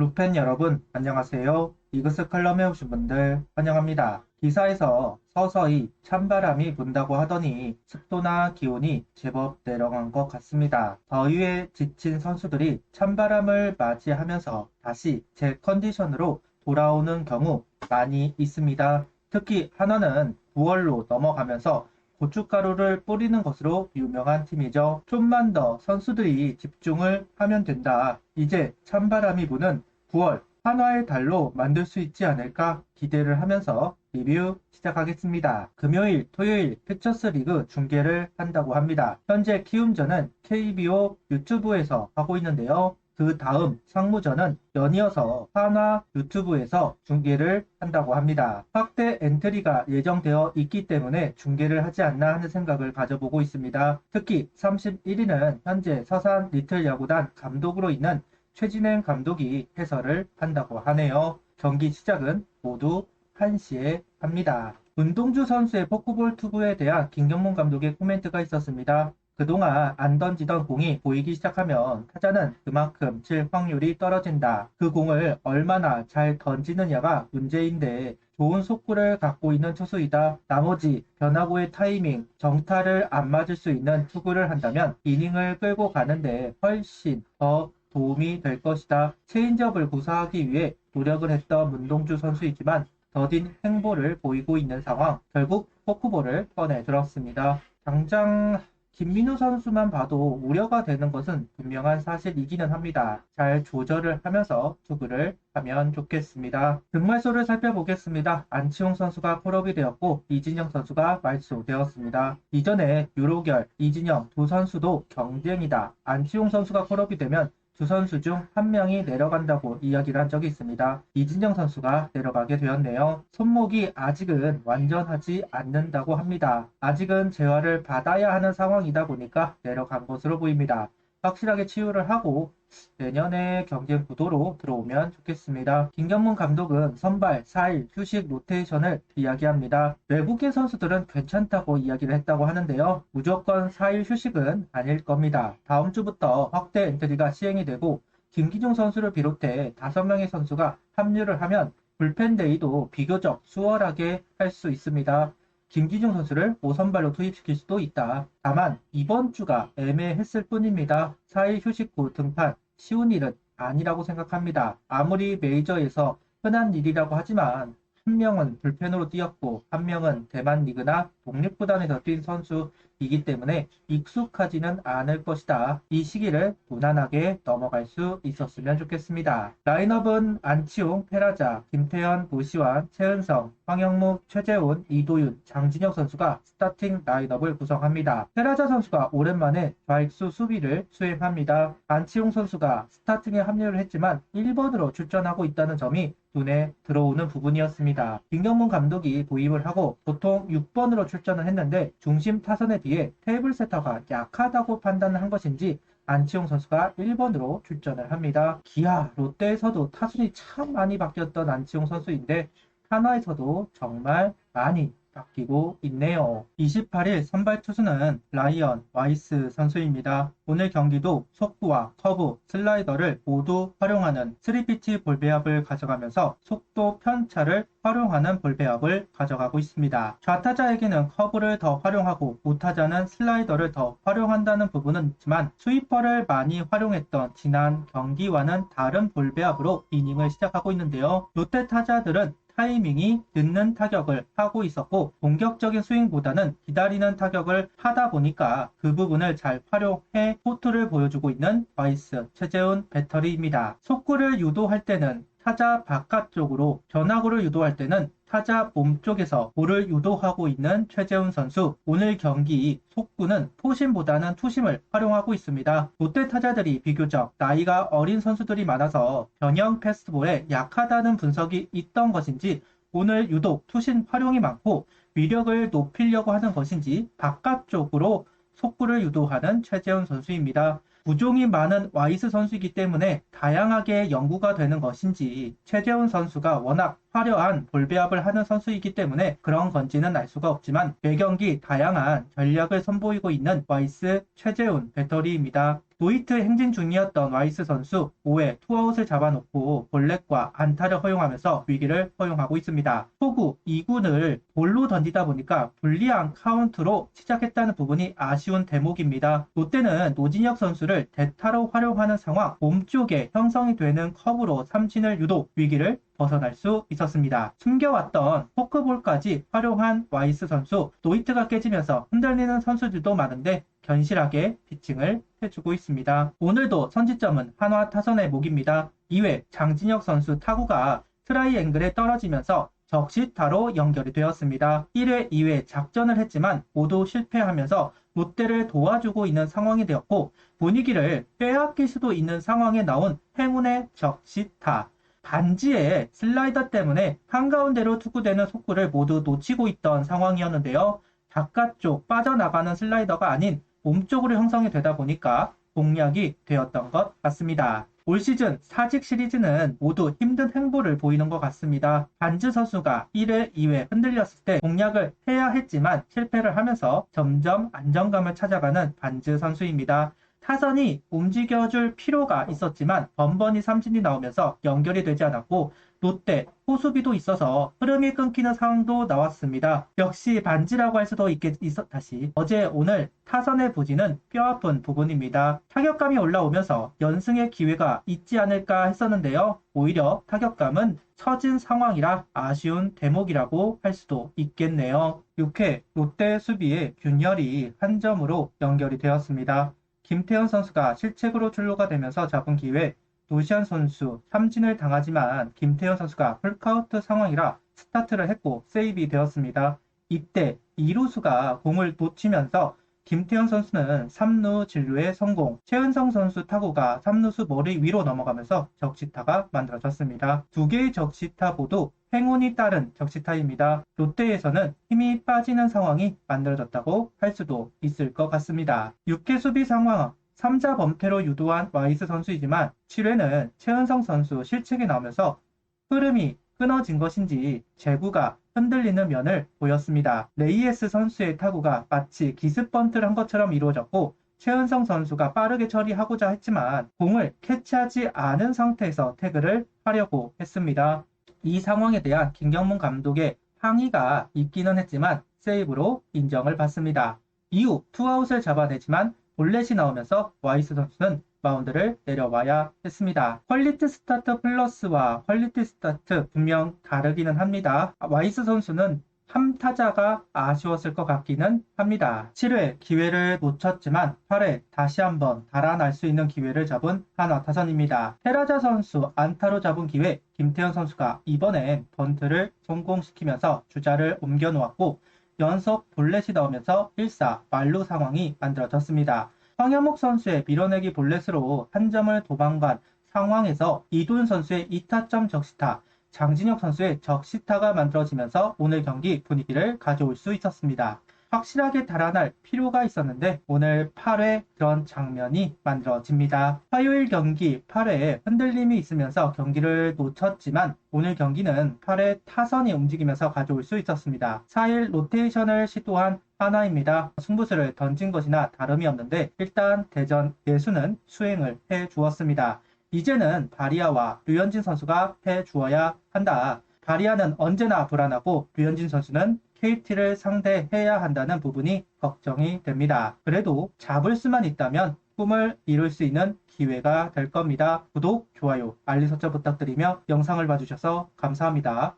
루펜 여러분, 안녕하세요. 이그스 칼럼에 오신 분들 환영합니다. 기사에서 서서히 찬바람이 분다고 하더니 습도나 기온이 제법 내려간 것 같습니다. 더위에 지친 선수들이 찬바람을 맞이하면서 다시 제 컨디션으로 돌아오는 경우 많이 있습니다. 특히 하나는 9월로 넘어가면서 고춧가루를 뿌리는 것으로 유명한 팀이죠. 좀만 더 선수들이 집중을 하면 된다. 이제 찬바람이 부는 9월 한화의 달로 만들 수 있지 않을까 기대를 하면서 리뷰 시작하겠습니다. 금요일, 토요일 퓨처스 리그 중계를 한다고 합니다. 현재 키움전은 KBO 유튜브에서 하고 있는데요. 그 다음 상무전은 연이어서 한화 유튜브에서 중계를 한다고 합니다. 확대 엔트리가 예정되어 있기 때문에 중계를 하지 않나 하는 생각을 가져보고 있습니다. 특히 31일은 현재 서산 리틀 야구단 감독으로 있는 최진행 감독이 해설을 한다고 하네요. 경기 시작은 모두 1시에 합니다. 문동주 선수의 포크볼 투구에 대한 김경문 감독의 코멘트가 있었습니다. 그동안 안 던지던 공이 보이기 시작하면 타자는 그만큼 칠 확률이 떨어진다. 그 공을 얼마나 잘 던지느냐가 문제인데 좋은 속구를 갖고 있는 투수이다. 나머지 변화구의 타이밍, 정타를 안 맞을 수 있는 투구를 한다면 이닝을 끌고 가는데 훨씬 더 도움이 될 것이다. 체인지업을 구사하기 위해 노력을 했던 문동주 선수이지만 더딘 행보를 보이고 있는 상황, 결국 포크볼을 꺼내 들었습니다. 당장 김민우 선수만 봐도 우려가 되는 것은 분명한 사실이기는 합니다. 잘 조절을 하면서 투구를 하면 좋겠습니다. 득말소를 살펴보겠습니다. 안치홍 선수가 콜업이 되었고 이진영 선수가 말소되었습니다. 이전에 유로결, 이진영 두 선수도 경쟁이다. 안치홍 선수가 콜업이 되면 두 선수 중 한 명이 내려간다고 이야기를 한 적이 있습니다. 이진영 선수가 내려가게 되었네요. 손목이 아직은 완전하지 않는다고 합니다. 아직은 재활을 받아야 하는 상황이다 보니까 내려간 것으로 보입니다. 확실하게 치유를 하고 내년에 경쟁 구도로 들어오면 좋겠습니다. 김경문 감독은 선발 4일 휴식 로테이션을 이야기합니다. 외국인 선수들은 괜찮다고 이야기를 했다고 하는데요. 무조건 4일 휴식은 아닐 겁니다. 다음 주부터 확대 엔트리가 시행이 되고 김기중 선수를 비롯해 5명의 선수가 합류를 하면 불펜데이도 비교적 수월하게 할 수 있습니다. 김기중 선수를 5선발로 투입시킬 수도 있다. 다만 이번 주가 애매했을 뿐입니다. 4일 휴식 후 등판 쉬운 일은 아니라고 생각합니다. 아무리 메이저에서 흔한 일이라고 하지만 한 명은 불펜으로 뛰었고 한 명은 대만 리그나 독립구단에서 뛴 선수이기 때문에 익숙하지는 않을 것이다. 이 시기를 무난하게 넘어갈 수 있었으면 좋겠습니다. 라인업은 안치홍, 페라자, 김태현, 노시환, 최은성, 황영무, 최재훈, 이도윤, 장진혁 선수가 스타팅 라인업을 구성합니다. 페라자 선수가 오랜만에 좌익수 수비를 수행합니다. 안치홍 선수가 스타팅에 합류를 했지만 1번으로 출전하고 있다는 점이 눈에 들어오는 부분이었습니다. 김경문 감독이 도입을 하고 보통 6번으로 출전을 했는데 중심 타선에 비해 테이블 세터가 약하다고 판단을 한 것인지 안치홍 선수가 1번으로 출전을 합니다. 기아, 롯데에서도 타순이 참 많이 바뀌었던 안치홍 선수인데 한화에서도 정말 많이 바뀌고 있네요. 28일 선발 투수는 라이언 와이스 선수입니다. 오늘 경기도 속구와 커브, 슬라이더를 모두 활용하는 3피치 볼배합을 가져가면서 속도 편차를 활용하는 볼배합을 가져가고 있습니다. 좌타자에게는 커브를 더 활용하고 우타자는 슬라이더를 더 활용한다는 부분은 있지만 스위퍼를 많이 활용했던 지난 경기와는 다른 볼배합으로 이닝을 시작하고 있는데요. 롯데 타자들은 타이밍이 늦는 타격을 하고 있었고 공격적인 스윙보다는 기다리는 타격을 하다 보니까 그 부분을 잘 활용해 포트를 보여주고 있는 와이스, 최재훈 배터리입니다. 속구를 유도할 때는 타자 바깥쪽으로, 변화구를 유도할 때는 타자 몸쪽에서 볼을 유도하고 있는 최재훈 선수. 오늘 경기 속구는 포심보다는 투심을 활용하고 있습니다. 롯데 타자들이 비교적 나이가 어린 선수들이 많아서 변형 패스트볼에 약하다는 분석이 있던 것인지 오늘 유독 투심 활용이 많고 위력을 높이려고 하는 것인지 바깥쪽으로 속구를 유도하는 최재훈 선수입니다. 부종이 많은 와이스 선수이기 때문에 다양하게 연구가 되는 것인지 최재훈 선수가 워낙 화려한 볼배합을 하는 선수이기 때문에 그런 건지는 알 수가 없지만 매경기 다양한 전략을 선보이고 있는 와이스 최재훈 배터리입니다. 노히트 행진 중이었던 와이스 선수 5회 투아웃을 잡아놓고 볼넷과 안타를 허용하면서 위기를 허용하고 있습니다. 초구 2군을 볼로 던지다 보니까 불리한 카운트로 시작했다는 부분이 아쉬운 대목입니다. 롯데는 노진혁 선수를 대타로 활용하는 상황, 몸쪽에 형성이 되는 커브로 삼진을 유도, 위기를 벗어날 수 있었습니다. 숨겨왔던 포크볼까지 활용한 와이스 선수, 노히트가 깨지면서 흔들리는 선수들도 많은데 견실하게 피칭을 해주고 있습니다. 오늘도 선취점은 한화 타선의 몫입니다. 2회 장진혁 선수 타구가 트라이앵글에 떨어지면서 적시타로 연결이 되었습니다. 1회, 2회 작전을 했지만 모두 실패하면서 롯데를 도와주고 있는 상황이 되었고 분위기를 빼앗길 수도 있는 상황에 나온 행운의 적시타. 반지의 슬라이더 때문에 한가운데로 투구되는 속구를 모두 놓치고 있던 상황이었는데요. 바깥쪽 빠져나가는 슬라이더가 아닌 몸쪽으로 형성이 되다 보니까 공략이 되었던 것 같습니다. 올 시즌 사직 시리즈는 모두 힘든 행보를 보이는 것 같습니다. 반즈 선수가 1회, 2회 흔들렸을 때 공략을 해야 했지만 실패를 하면서 점점 안정감을 찾아가는 반즈 선수입니다. 타선이 움직여줄 필요가 있었지만 번번이 삼진이 나오면서 연결이 되지 않았고 롯데 호수비도 있어서 흐름이 끊기는 상황도 나왔습니다. 역시 반지라고 할 수도 다시 어제 오늘 타선의 부진은 뼈아픈 부분입니다. 타격감이 올라오면서 연승의 기회가 있지 않을까 했었는데요. 오히려 타격감은 처진 상황이라 아쉬운 대목이라고 할 수도 있겠네요. 6회 롯데 수비의 균열이 한 점으로 연결이 되었습니다. 김태현 선수가 실책으로 출루가 되면서 잡은 기회 노시안 선수 삼진을 당하지만 김태현 선수가 풀카운트 상황이라 스타트를 했고 세이브이 되었습니다. 이때 2루수가 공을 놓치면서 김태현 선수는 3루 진루에 성공, 최은성 선수 타구가 3루수 머리 위로 넘어가면서 적시타가 만들어졌습니다. 두 개의 적시타 모두 행운이 따른 적시타입니다. 롯데에서는 힘이 빠지는 상황이 만들어졌다고 할 수도 있을 것 같습니다. 6회 수비 상황 3자 범퇴로 유도한 와이스 선수이지만 7회는 최은성 선수 실책이 나오면서 흐름이 끊어진 것인지 제구가 흔들리는 면을 보였습니다. 레이에스 선수의 타구가 마치 기습번트를 한 것처럼 이루어졌고 최은성 선수가 빠르게 처리하고자 했지만 공을 캐치하지 않은 상태에서 태그를 하려고 했습니다. 이 상황에 대한 김경문 감독의 항의가 있기는 했지만 세이브로 인정을 받습니다. 이후 투아웃을 잡아내지만 볼넷이 나오면서 와이스 선수는 마운드를 내려와야 했습니다. 퀄리티 스타트 플러스와 퀄리티 스타트 분명 다르기는 합니다. 와이스 선수는 함타자가 아쉬웠을 것 같기는 합니다. 7회 기회를 놓쳤지만 8회 다시 한번 달아날 수 있는 기회를 잡은 한화 타선입니다. 테라자 선수 안타로 잡은 기회 김태현 선수가 이번엔 번트를 성공시키면서 주자를 옮겨 놓았고 연속 볼넷이 나오면서 1사 만루 상황이 만들어졌습니다. 황현목 선수의 밀어내기 볼넷으로 한 점을 도망간 상황에서 이도윤 선수의 2타점 적시타, 장진혁 선수의 적시타가 만들어지면서 오늘 경기 분위기를 가져올 수 있었습니다. 확실하게 달아날 필요가 있었는데 오늘 8회 그런 장면이 만들어집니다. 화요일 경기 8회에 흔들림이 있으면서 경기를 놓쳤지만 오늘 경기는 8회 타선이 움직이면서 가져올 수 있었습니다. 4일 로테이션을 시도한 하나입니다. 승부수를 던진 것이나 다름이 없는데 일단 대전 예수는 수행을 해주었습니다. 이제는 바리아와 류현진 선수가 해주어야 한다. 바리아는 언제나 불안하고 류현진 선수는 KT를 상대해야 한다는 부분이 걱정이 됩니다. 그래도 잡을 수만 있다면 꿈을 이룰 수 있는 기회가 될 겁니다. 구독, 좋아요, 알림 설정 부탁드리며 영상을 봐주셔서 감사합니다.